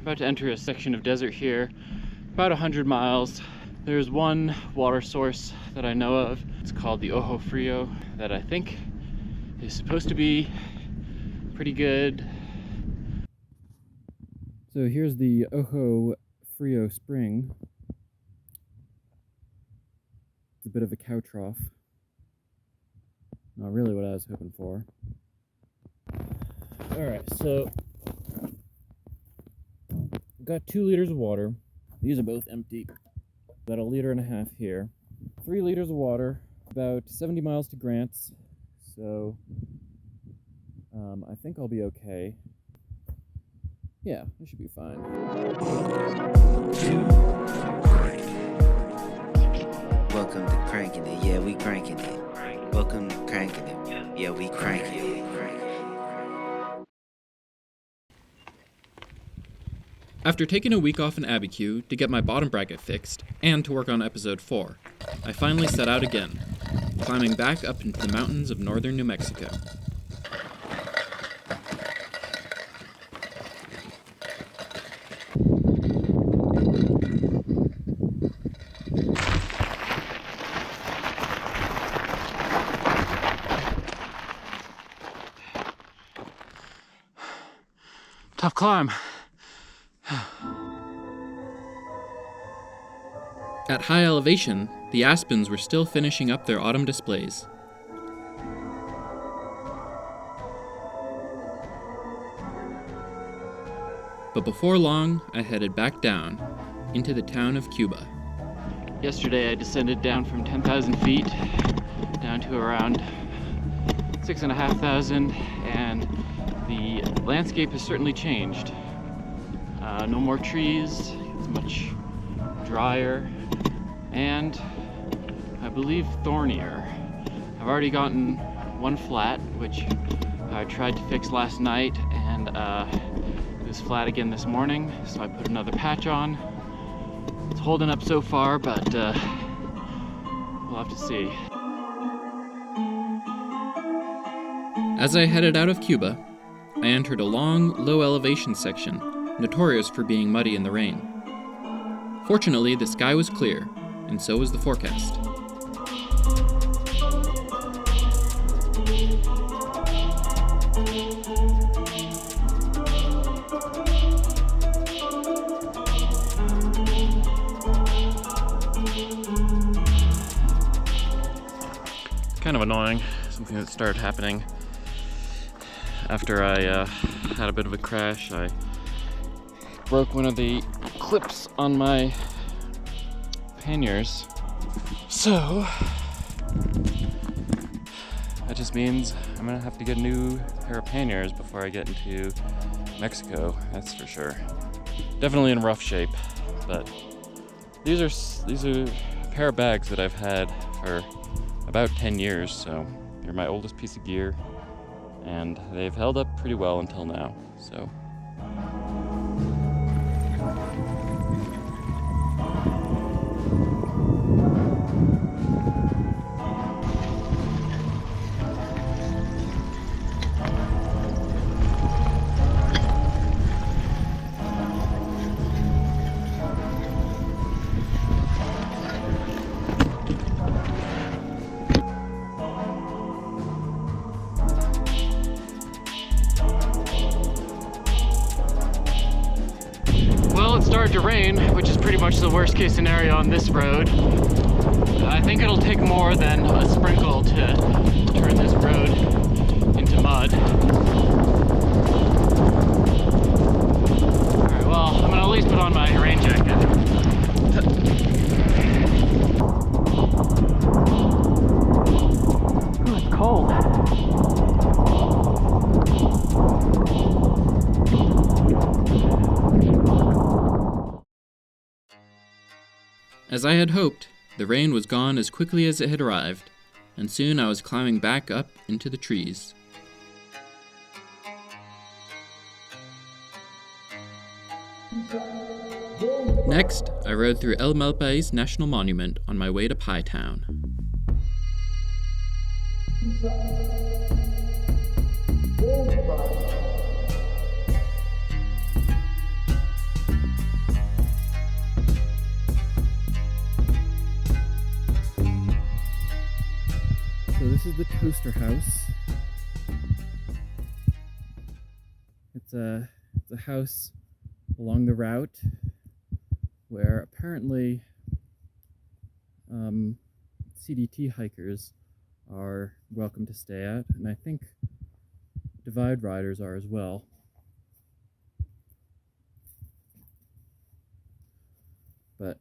about to enter a section of desert here, about 100 miles. There's one water source that I know of. It's called the Ojo Frio, that I think is supposed to be pretty good. So here's the Ojo Frio spring. It's a bit of a cow trough. Not really what I was hoping for. Alright, so I've got 2 liters of water. These are both empty. About 1.5 liters here. 3 liters of water, about 70 miles to Grants. So I think I'll be okay. Yeah, I should be fine. Welcome to Cranking It. Yeah, we cranking it. Welcome to Cranking It. Yeah, we cranking it. After taking a week off in Abiquiu to get my bottom bracket fixed and to work on episode 4, I finally set out again, climbing back up into the mountains of northern New Mexico. Tough climb. At high elevation, the aspens were still finishing up their autumn displays. But before long, I headed back down into the town of Cuba. Yesterday I descended down from 10,000 feet down to around 6,500, and the landscape has certainly changed. No more trees, it's much drier, and I believe thornier. I've already gotten one flat, which I tried to fix last night, and it was flat again this morning, so I put another patch on. It's holding up so far, but we'll have to see. As I headed out of Cuba, I entered a long, low elevation section, notorious for being muddy in the rain. Fortunately, the sky was clear, and so was the forecast. Kind of annoying, something that started happening after I had a bit of a crash. I broke one of the clips on my panniers, so that just means I'm gonna have to get a new pair of panniers before I get into Mexico, that's for sure. Definitely in rough shape, but these are a pair of bags that I've had for about 10 years, so they're my oldest piece of gear, and they've held up pretty well until now, so. To rain, which is pretty much the worst case scenario on this road. I think it'll take more than a sprinkle to turn this road into mud. Alright, well, I'm gonna at least put on my rain jacket. Ooh, it's cold. As I had hoped, the rain was gone as quickly as it had arrived, and soon I was climbing back up into the trees. Next, I rode through El Malpais National Monument on my way to Pie Town. This is the Toaster House. It's a house along the route where apparently CDT hikers are welcome to stay at, and I think Divide riders are as well. But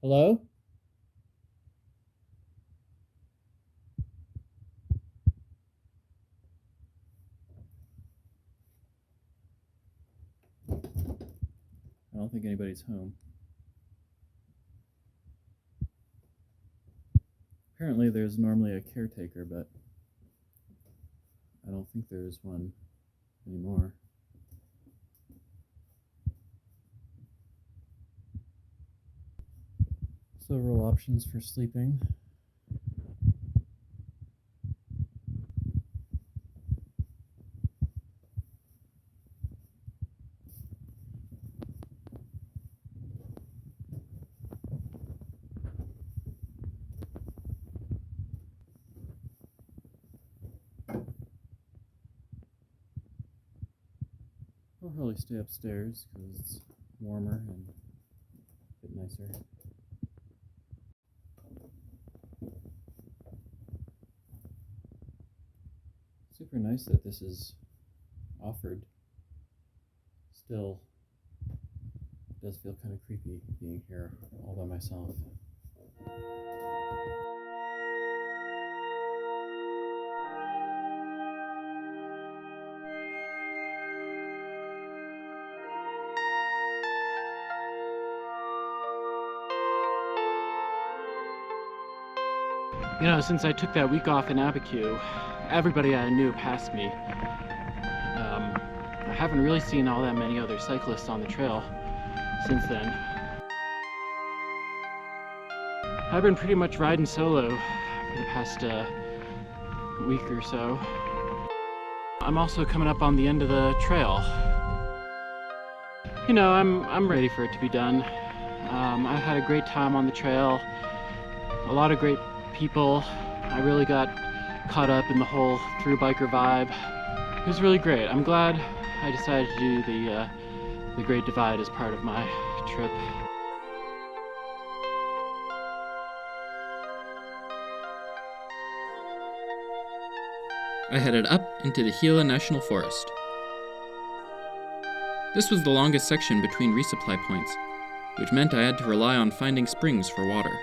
hello? I don't think anybody's home. Apparently there's normally a caretaker, but I don't think there's one anymore. Several options for sleeping. I'll probably stay upstairs because it's warmer and a bit nicer. Super nice that this is offered. Still, it does feel kind of creepy being here all by myself. You know, since I took that week off in Abiquiu, everybody I knew passed me. I haven't really seen all that many other cyclists on the trail since then. I've been pretty much riding solo for the past week or so. I'm also coming up on the end of the trail. You know, I'm ready for it to be done. I've had a great time on the trail. A lot of great people. I really got caught up in the whole thru biker vibe. It was really great. I'm glad I decided to do the Great Divide as part of my trip. I headed up into the Gila National Forest. This was the longest section between resupply points, which meant I had to rely on finding springs for water.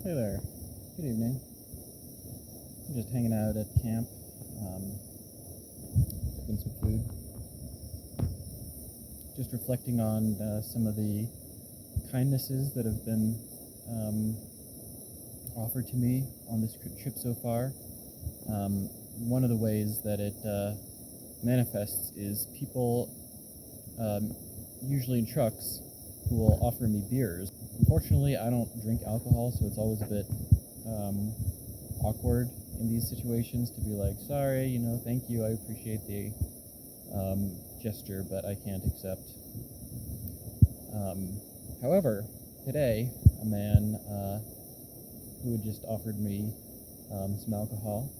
Hey there. Good evening. I'm just hanging out at camp, cooking some food. Just reflecting on some of the kindnesses that have been offered to me on this trip so far. One of the ways that it manifests is people, usually in trucks, who will offer me beers. Unfortunately, I don't drink alcohol, so it's always a bit awkward in these situations to be like, sorry, you know, thank you, I appreciate the gesture, but I can't accept. However, today, a man who had just offered me some alcohol,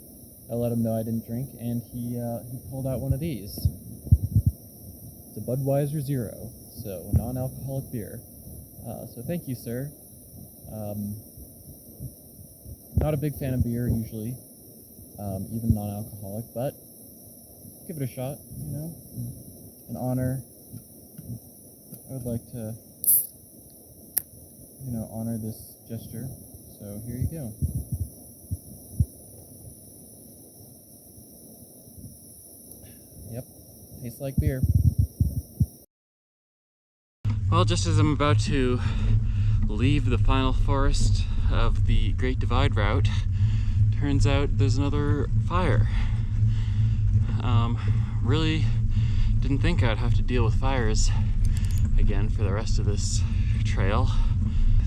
I let him know I didn't drink, and he pulled out one of these. It's a Budweiser Zero, so non-alcoholic beer. So thank you, sir. Not a big fan of beer usually, even non-alcoholic, but give it a shot, you know, an honor. I would like to, you know, honor this gesture, so here you go. Yep, tastes like beer. Well, just as I'm about to leave the final forest of the Great Divide route, turns out there's another fire. Really didn't think I'd have to deal with fires again for the rest of this trail.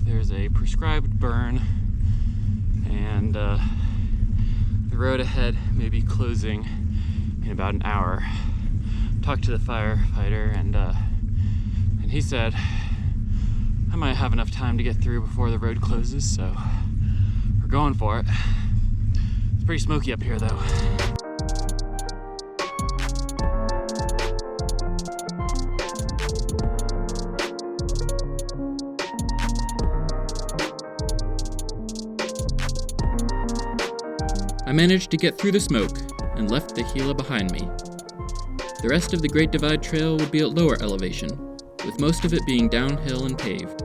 There's a prescribed burn, and the road ahead may be closing in about an hour. Talked to the firefighter, and he said I might have enough time to get through before the road closes, so we're going for it. It's pretty smoky up here, though. I managed to get through the smoke and left the Gila behind me. The rest of the Great Divide Trail would be at lower elevation, with most of it being downhill and paved.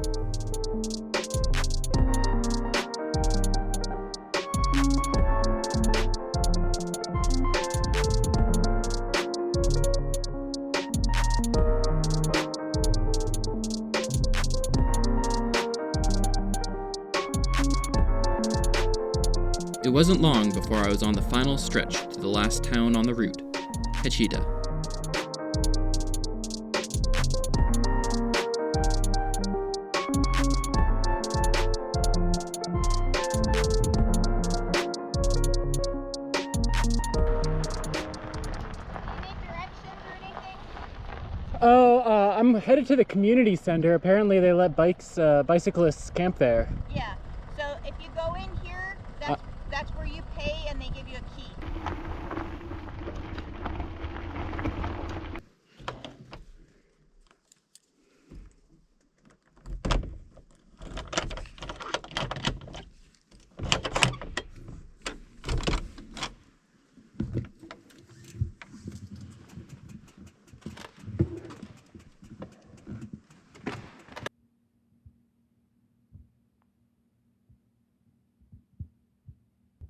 It wasn't long before I was on the final stretch to the last town on the route, Hachita. I'm headed to the community center. Apparently they let bicyclists camp there. Yeah, so if you go in here, that's where you pay and they give you a key.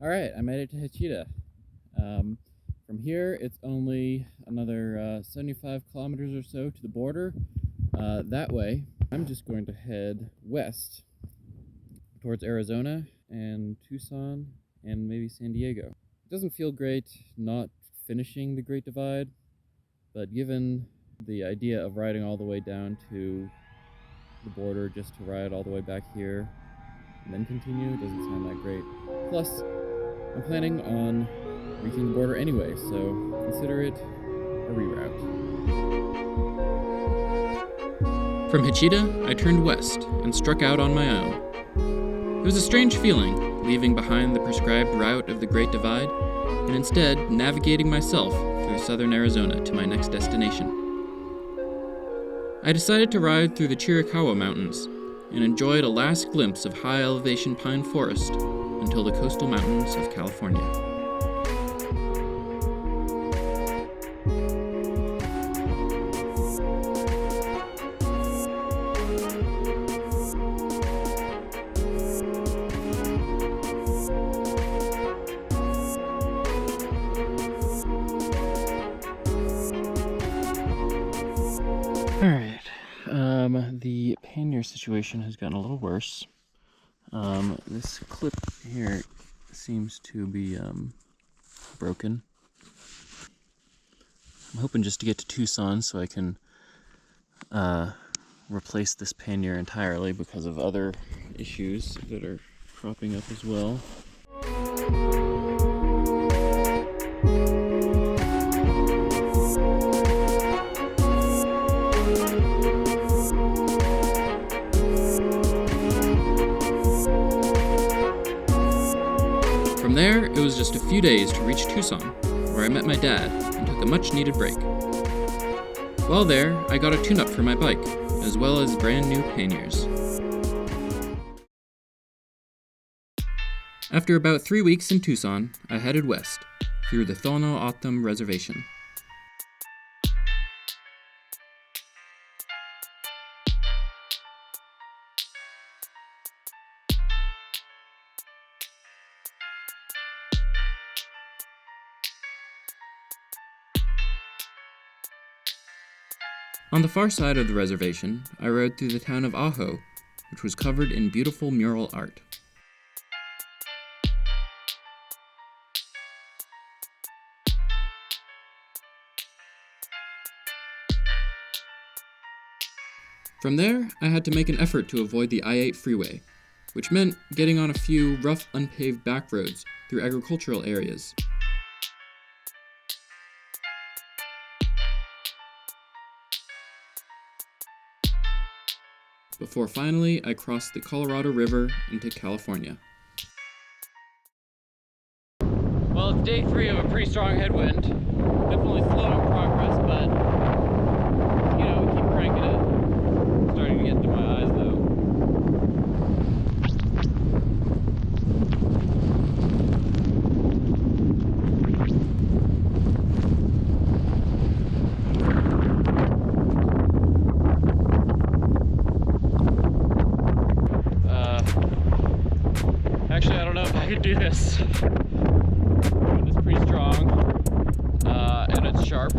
Alright, I made it to Hachita. From here, it's only another 75 kilometers or so to the border. That way, I'm just going to head west towards Arizona and Tucson and maybe San Diego. It doesn't feel great not finishing the Great Divide, but given the idea of riding all the way down to the border just to ride all the way back here and then continue, it doesn't sound that great. Plus, I'm planning on reaching the border anyway, so consider it a reroute. From Hachita, I turned west and struck out on my own. It was a strange feeling, leaving behind the prescribed route of the Great Divide, and instead navigating myself through southern Arizona to my next destination. I decided to ride through the Chiricahua Mountains and enjoyed a last glimpse of high-elevation pine forest until the coastal mountains of California. Alright, the pannier situation has gotten a little worse. This clip here seems to be broken. I'm hoping just to get to Tucson so I can replace this pannier entirely because of other issues that are cropping up as well. From there, it was just a few days to reach Tucson, where I met my dad and took a much-needed break. While there, I got a tune-up for my bike, as well as brand new panniers. After about 3 weeks in Tucson, I headed west, through the Thono O'odham Reservation. On the far side of the reservation, I rode through the town of Ajo, which was covered in beautiful mural art. From there, I had to make an effort to avoid the I-8 freeway, which meant getting on a few rough, unpaved back roads through agricultural areas. Before finally I crossed the Colorado River into California. Well, it's day 3 of a pretty strong headwind. Definitely slowing progress, but you know, we keep cranking it. Starting to get into my eyes though. Actually, I don't know if I could do this. It's pretty strong, and it's sharp.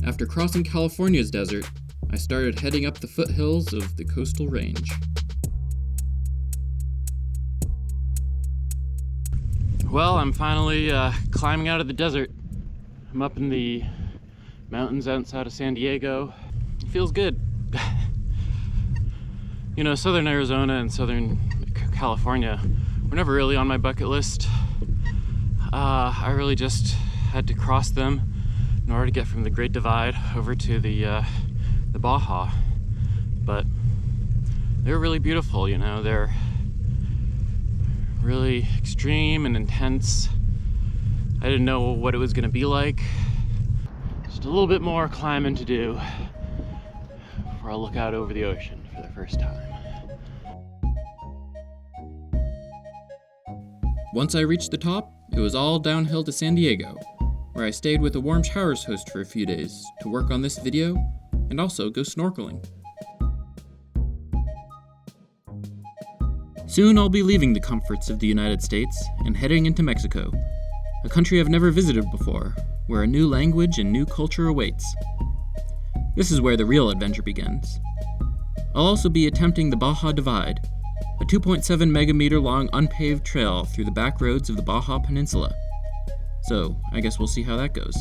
After crossing California's desert, I started heading up the foothills of the coastal range. Well, I'm finally climbing out of the desert. I'm up in the mountains outside of San Diego. It feels good. You know, southern Arizona and southern California were never really on my bucket list. I really just had to cross them in order to get from the Great Divide over to the Baja. But they're really beautiful, you know, they're really extreme and intense. I didn't know what it was gonna be like. Just a little bit more climbing to do before I look out over the ocean for the first time. Once I reached the top, it was all downhill to San Diego, where I stayed with a warm showers host for a few days to work on this video and also go snorkeling. Soon I'll be leaving the comforts of the United States and heading into Mexico, a country I've never visited before, where a new language and new culture awaits. This is where the real adventure begins. I'll also be attempting the Baja Divide, a 2.7 megameter long unpaved trail through the back roads of the Baja Peninsula. So, I guess we'll see how that goes.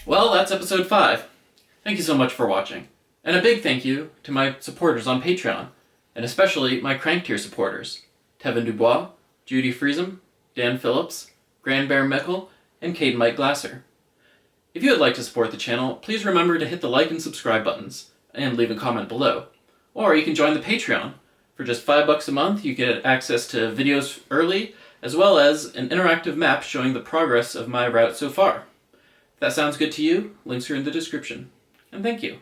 Well, that's episode 5. Thank you so much for watching. And a big thank you to my supporters on Patreon, and especially my Crank Tier supporters, Tevin Dubois, Judy Friesem, Dan Phillips, Grand Bear Meckel, and Cade Mike Glasser. If you would like to support the channel, please remember to hit the like and subscribe buttons, and leave a comment below. Or you can join the Patreon. For just $5 a month, you get access to videos early, as well as an interactive map showing the progress of my route so far. If that sounds good to you, links are in the description. And thank you.